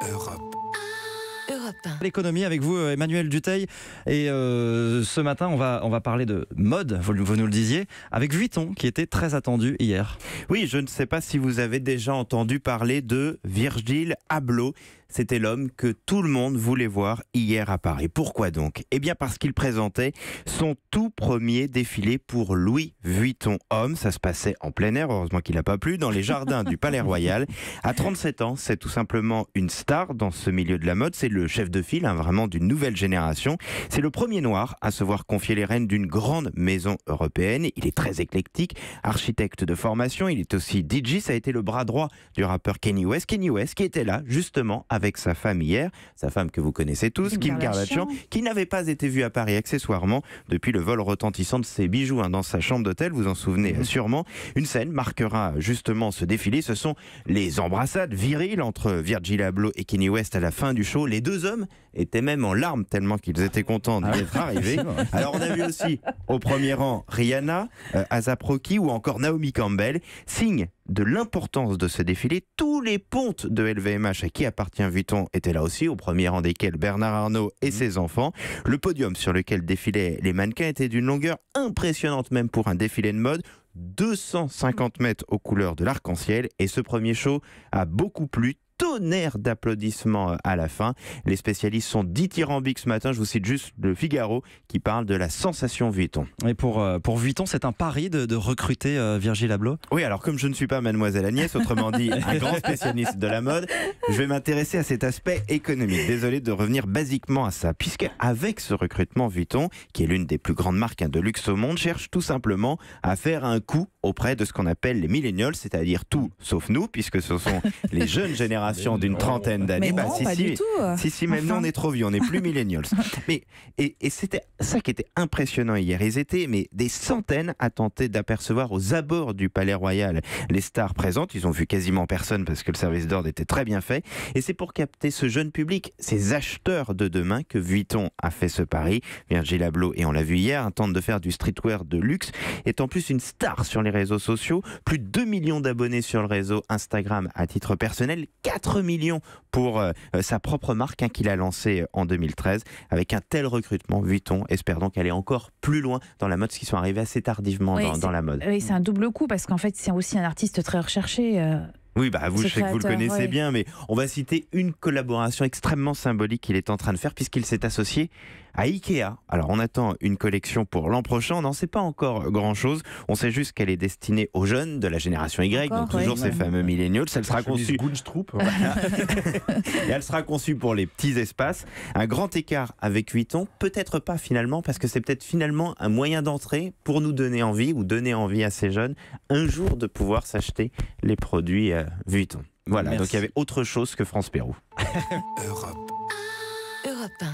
Europe. Europe 1. L'économie avec vous, Emmanuel Dutheil. Et ce matin, on va parler de mode, vous nous le disiez, avec Vuitton qui était très attendu hier. Oui, je ne sais pas si vous avez déjà entendu parler de Virgil Abloh. C'était l'homme que tout le monde voulait voir hier à Paris. Pourquoi donc ? Eh bien parce qu'il présentait son tout premier défilé pour Louis Vuitton Homme. Ça se passait en plein air, heureusement qu'il n'a pas plu, dans les jardins du Palais Royal. À 37 ans, c'est tout simplement une star dans ce milieu de la mode. C'est le chef de file, vraiment d'une nouvelle génération. C'est le premier noir à se voir confier les rênes d'une grande maison européenne. Il est très éclectique, architecte de formation. Il est aussi DJ. Ça a été le bras droit du rappeur Kanye West. Kanye West qui était là, justement, avec sa femme hier, sa femme que vous connaissez tous, Kim Kardashian, qui n'avait pas été vue à Paris accessoirement depuis le vol retentissant de ses bijoux dans sa chambre d'hôtel, vous en souvenez sûrement. Une scène marquera justement ce défilé, ce sont les embrassades viriles entre Virgil Abloh et Kanye West à la fin du show. Les deux hommes étaient même en larmes tellement qu'ils étaient contents d'être arrivés. Alors on a vu aussi au premier rang Rihanna, A$AP Rocky ou encore Naomi Campbell. Signe de l'importance de ce défilé, tous les pontes de LVMH à qui appartient Vuitton étaient là aussi, au premier rang desquels Bernard Arnault et ses enfants. Le podium sur lequel défilaient les mannequins était d'une longueur impressionnante même pour un défilé de mode, 250 mètres aux couleurs de l'arc-en-ciel, et ce premier show a beaucoup plu. Tonnerre d'applaudissements à la fin. Les spécialistes sont dithyrambiques ce matin. Je vous cite juste le Figaro qui parle de la sensation Vuitton. Et pour Vuitton, c'est un pari de recruter Virgil Abloh ? Oui, alors comme je ne suis pas Mademoiselle Agnès, autrement dit un grand spécialiste de la mode, je vais m'intéresser à cet aspect économique. Désolé de revenir basiquement à ça, puisque avec ce recrutement, Vuitton, qui est l'une des plus grandes marques de luxe au monde, cherche tout simplement à faire un coup auprès de ce qu'on appelle les millennials, c'est-à-dire tout sauf nous, puisque ce sont les jeunes générations d'une trentaine d'années. Mais non, pas du tout. Si, même nous on est trop vieux, on n'est plus millennials. Mais et c'était ça qui était impressionnant hier. Ils étaient des centaines à tenter d'apercevoir aux abords du Palais Royal les stars présentes. Ils ont vu quasiment personne parce que le service d'ordre était très bien fait. Et c'est pour capter ce jeune public, ces acheteurs de demain, que Vuitton a fait ce pari. Virgil Abloh, et on l'a vu hier, tente de faire du streetwear de luxe, est en plus une star sur les réseaux sociaux. Plus de 2 millions d'abonnés sur le réseau Instagram à titre personnel, 4 millions pour sa propre marque qu'il a lancée en 2013. Avec un tel recrutement, Vuitton espère donc aller encore plus loin dans la mode, ce qui sont arrivés assez tardivement dans la mode. Oui, c'est un double coup parce qu'en fait, c'est aussi un artiste très recherché. Oui, je sais que vous le connaissez bien, mais on va citer une collaboration extrêmement symbolique qu'il est en train de faire puisqu'il s'est associé à Ikea. Alors on attend une collection pour l'an prochain, on n'en sait pas encore grand-chose, on sait juste qu'elle est destinée aux jeunes de la génération Y, donc toujours ces fameux millennials. Elle sera conçue et elle sera conçue pour les petits espaces. Un grand écart avec Vuitton, peut-être pas finalement, parce que c'est peut-être finalement un moyen d'entrée pour nous donner envie, ou donner envie à ces jeunes, un jour de pouvoir s'acheter les produits Vuitton. Voilà. Merci. Donc il y avait autre chose que France Pérou. Europe 1.